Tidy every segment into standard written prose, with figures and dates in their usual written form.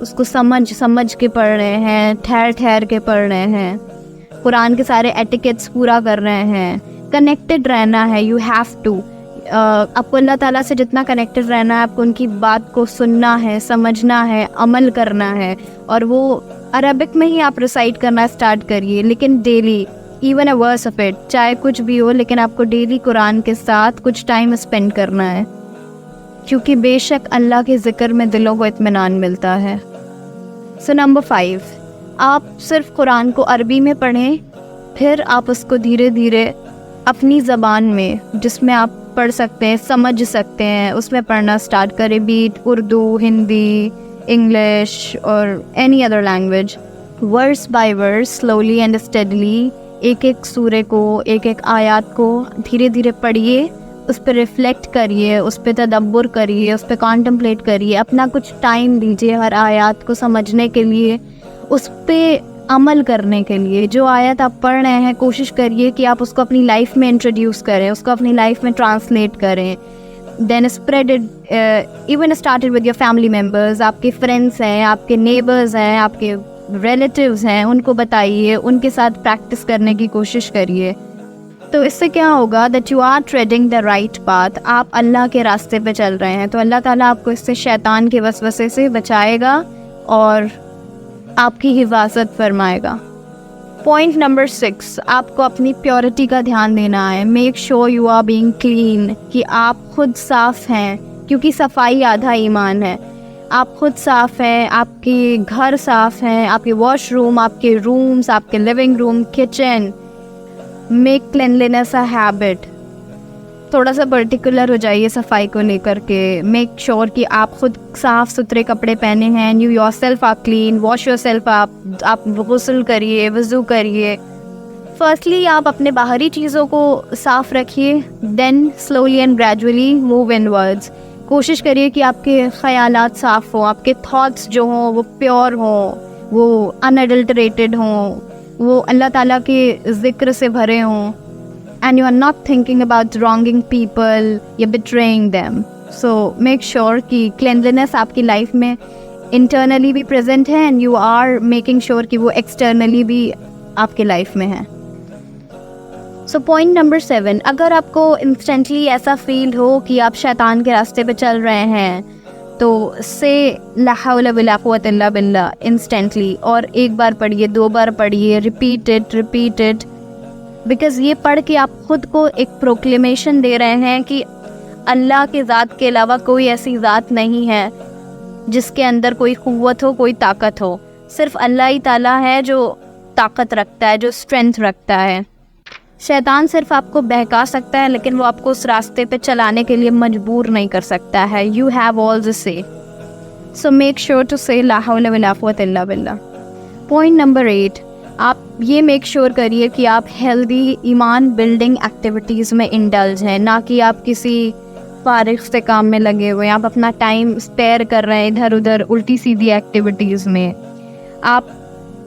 اس کو سمجھ کے پڑھ رہے ہیں, ٹھہر کے پڑھ رہے ہیں, قرآن کے سارے ایٹیکیٹس پورا کر رہے ہیں. کنیکٹڈ رہنا ہے, یو ہیو ٹو. آپ کو اللہ تعالیٰ سے جتنا کنیکٹڈ رہنا ہے, آپ کو ان کی بات کو سننا ہے, سمجھنا ہے, عمل کرنا ہے. اور وہ عربک میں ہی آپ ریسائٹ کرنا اسٹارٹ کریے, لیکن daily, even a verse of it, چاہے کچھ بھی ہو, لیکن آپ کو ڈیلی قرآن کے ساتھ کچھ ٹائم اسپینڈ کرنا ہے, کیونکہ بے شک اللہ کے ذکر میں دلوں کو اطمینان ملتا ہے. سو نمبر 5, آپ صرف قرآن کو عربی میں پڑھیں, پھر آپ اس کو دھیرے دھیرے اپنی زبان میں, جس میں آپ پڑھ سکتے ہیں, سمجھ سکتے ہیں, اس میں پڑھنا اسٹارٹ کریں. بیٹ اردو, ہندی, انگلش اور any other language. Verse by verse, slowly and steadily, ایک سورے کو, ایک آیات کو دھیرے دھیرے پڑھیے, اس پہ ریفلیکٹ کریے, اس پہ تدبر کریے, اس پہ کانٹمپلیٹ کریے. اپنا کچھ ٹائم دیجیے ہر آیات کو سمجھنے کے لیے, اس پہ عمل کرنے کے لیے. جو آیت آپ پڑھ رہے ہیں, کوشش کریے کہ آپ اس کو اپنی لائف میں انٹروڈیوس کریں, اس کو اپنی لائف میں ٹرانسلیٹ کریں. Then spread it, even started with your family members. آپ کے فرینڈس ہیں, آپ کے نیبرز ہیں, آپ کے ریلیٹیوز ہیں, ان کو بتائیے, ان کے ساتھ پریکٹس کرنے کی کوشش کریے. تو اس سے کیا ہوگا, that you are treading the right path, آپ اللہ کے راستے پہ چل رہے ہیں. تو اللہ تعالیٰ آپ کو اس سے شیطان کے وسوسے سے بچائے گا اور آپ کی حفاظت فرمائے گا. پوائنٹ نمبر 6, آپ کو اپنی پیورٹی کا دھیان دینا ہے. Make sure you are being clean, کہ آپ خود صاف ہیں, کیونکہ صفائی آدھا ایمان ہے. آپ خود صاف ہیں, آپ کے گھر صاف ہیں, آپ کے واش روم, آپ کے رومز, آپ کے living room, kitchen. Make cleanliness a habit. تھوڑا سا پرٹیکولر ہو جائیے صفائی کو لے کر کے. میک شیور کہ آپ خود صاف ستھرے کپڑے پہنے ہیں. You yourself are clean, wash yourself آپ غسل کریے, وضو کریے. فرسٹلی آپ اپنے باہری چیزوں کو صاف رکھیے, then slowly and gradually move onwards. کوشش کریے کہ آپ کے خیالات صاف ہوں, آپ کے تھاٹس جو ہوں وہ پیور ہوں, وہ انڈلٹریٹڈ ہوں, وہ اللہ تعالیٰ کے ذکر سے بھرے ہوں. And you are not thinking about wronging people, you're betraying them. So make sure کہ cleanliness آپ کی لائف میں internally بھی present ہے, and you are making sure کہ وہ externally بھی آپ کی لائف میں ہے. So point number 7, اگر آپ کو instantly ایسا فیل ہو کہ آپ شیطان کے راستے پہ چل رہے ہیں, تو say لا حول ولا قوة الا باللہ instantly, اور ایک بار پڑھیے, 2 بار پڑھیے, repeat it. بیکاز یہ پڑھ کے آپ خود کو ایک پروکلیمیشن دے رہے ہیں کہ اللہ کے ذات کے علاوہ کوئی ایسی ذات نہیں ہے جس کے اندر کوئی قوت ہو, کوئی طاقت ہو. صرف اللہ ہی تعالیٰ ہے جو طاقت رکھتا ہے, جو اسٹرینتھ رکھتا ہے. شیطان صرف آپ کو بہکا سکتا ہے, لیکن وہ آپ کو اس راستے پہ چلانے کے لیے مجبور نہیں کر سکتا ہے. یو ہیو آل دی سے. سو میک شیور ٹو سے لا حول ولا قوۃ الا باللہ. پوائنٹ نمبر 8, آپ یہ میک شیور کریے کہ آپ ہیلدی ایمان بلڈنگ ایکٹیویٹیز میں انڈلج ہیں, نہ کہ آپ کسی فارغ سے کام میں لگے ہوئے ہیں. آپ اپنا ٹائم اسپیئر کر رہے ہیں ادھر ادھر الٹی سیدھی ایکٹیویٹیز میں. آپ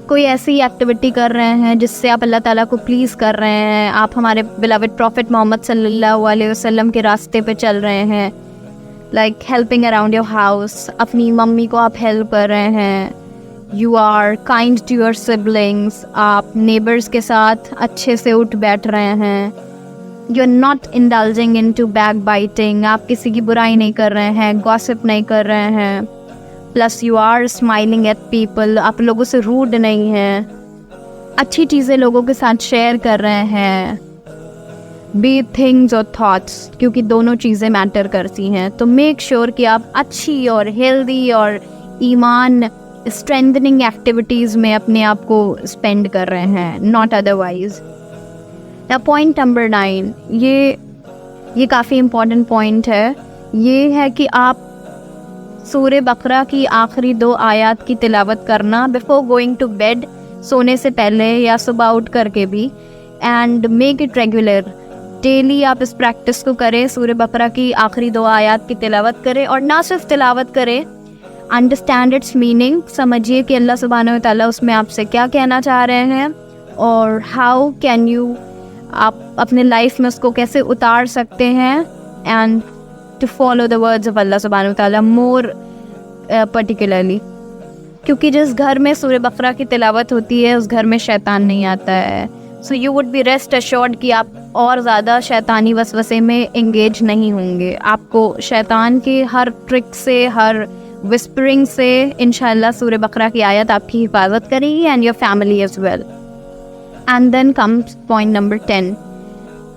کوئی ایسی ایکٹیویٹی کر رہے ہیں جس سے آپ اللہ تعالیٰ کو پلیز کر رہے ہیں. آپ ہمارے بلاوڈ پروفٹ محمد صلی اللہ علیہ وسلم کے راستے پہ چل رہے ہیں, like helping around your house. اپنی ممی کو آپ ہیلپ کر رہے ہیں. You are kind to your siblings. آپ نیبرز کے ساتھ اچھے سے اٹھ بیٹھ رہے ہیں. You are not indulging into backbiting. آپ کسی کی برائی نہیں کر رہے ہیں, گاسپ نہیں کر رہے ہیں. Plus you are smiling at people. آپ لوگوں سے روڈ نہیں ہیں, اچھی چیزیں لوگوں کے ساتھ شیئر کر رہے ہیں. بی تھنگز اور تھاٹس, کیونکہ دونوں چیزیں میٹر کرتی ہیں. تو میک شیور کہ آپ اچھی اور ہیلدی اور ایمان اسٹرینتھننگ ایکٹیویٹیز میں اپنے آپ کو اسپینڈ کر رہے ہیں, ناٹ ادروائز. پوائنٹ نمبر 9, یہ کافی امپورٹنٹ پوائنٹ ہے. یہ ہے کہ آپ سورہ بقرہ کی آخری 2 آیات کی تلاوت کرنا بفور گوئنگ ٹو بیڈ, سونے سے پہلے یا صبح اٹھ کر کے بھی. And make it regular. Daily آپ اس پریکٹس کو کریں, سورہ بقرہ کی آخری 2 آیات کی تلاوت کریں. اور نہ صرف تلاوت کریں, انڈرسٹینڈ اٹس میننگ. سمجھیے کہ اللہ سبحانہ و تعالیٰ اس میں آپ سے کیا کہنا چاہ رہے ہیں, اور ہاؤ کین یو, آپ اپنے لائف میں اس کو کیسے اتار سکتے ہیں. And to follow the words of Allah سبحانہ و تعالیٰ مور پرٹیکولرلی. کیونکہ جس گھر میں سورہ بقرہ کی تلاوت ہوتی ہے اس گھر میں شیطان نہیں آتا ہے. So you would be rest assured کہ آپ اور زیادہ شیطانی وسوسے میں انگیج نہیں ہوں گے. آپ کو شیطان کے ہر ٹرک سے، ہر وسپرنگ سے انشاءاللہ سورہ بقرہ کی آیت آپ کی حفاظت کرے گی and your family as well. And then comes point number 10.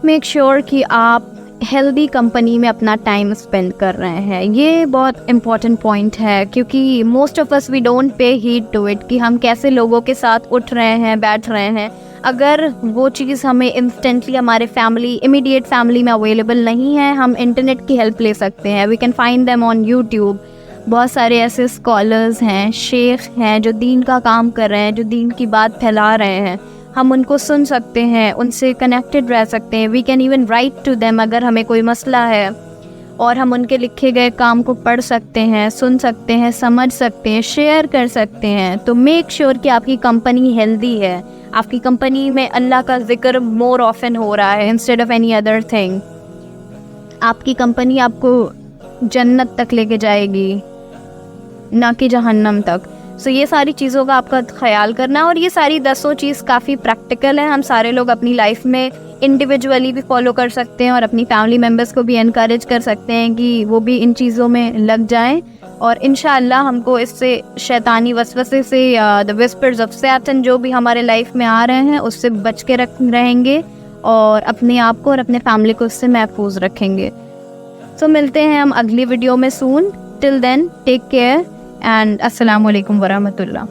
Make sure کہ آپ ہیلدی کمپنی میں اپنا ٹائم اسپینڈ کر رہے ہیں. یہ بہت امپورٹنٹ پوائنٹ ہے کیونکہ most of us we don't pay heed to it کہ ہم کیسے لوگوں کے ساتھ اٹھ رہے ہیں، بیٹھ رہے ہیں. اگر وہ چیز ہمیں انسٹنٹلی ہمارے امیڈیٹ فیملی میں اویلیبل نہیں ہے، ہم انٹرنیٹ کی ہیلپ لے سکتے ہیں. We can find them on YouTube. بہت سارے ایسے اسکالرز ہیں، شیخ ہیں جو دین کا کام کر رہے ہیں، جو دین کی بات پھیلا رہے ہیں. ہم ان کو سن سکتے ہیں، ان سے کنیکٹڈ رہ سکتے ہیں. We can even write to them اگر ہمیں کوئی مسئلہ ہے، اور ہم ان کے لکھے گئے کام کو پڑھ سکتے ہیں، سن سکتے ہیں، سمجھ سکتے ہیں، شیئر کر سکتے ہیں. تو میک شیور کہ آپ کی کمپنی ہیلدی ہے، آپ کی کمپنی میں اللہ کا ذکر مور آفن ہو رہا ہے instead of any other thing. آپ کی کمپنی آپ کو جنت تک لے کے جائے گی، نہ کہ جہنم تک. سو یہ ساری چیزوں کا آپ کا خیال کرنا. اور یہ ساری 10 چیز کافی پریکٹیکل ہیں. ہم سارے لوگ اپنی لائف میں انڈیویجولی بھی فالو کر سکتے ہیں اور اپنی فیملی ممبرس کو بھی انکریج کر سکتے ہیں کہ وہ بھی ان چیزوں میں لگ جائیں. اور انشاءاللہ ہم کو اس سے شیطانی وسوسے سے، دا وسپرز آف سیٹن جو بھی ہمارے لائف میں آ رہے ہیں، اس سے بچ کے رہیں گے اور اپنے آپ کو اور اپنے فیملی کو اس سے محفوظ رکھیں گے. سو ملتے ہیں ہم اگلی ویڈیو میں سون. ٹل دین ٹیک کیئر اینڈ السلام علیکم ورحمۃ اللہ.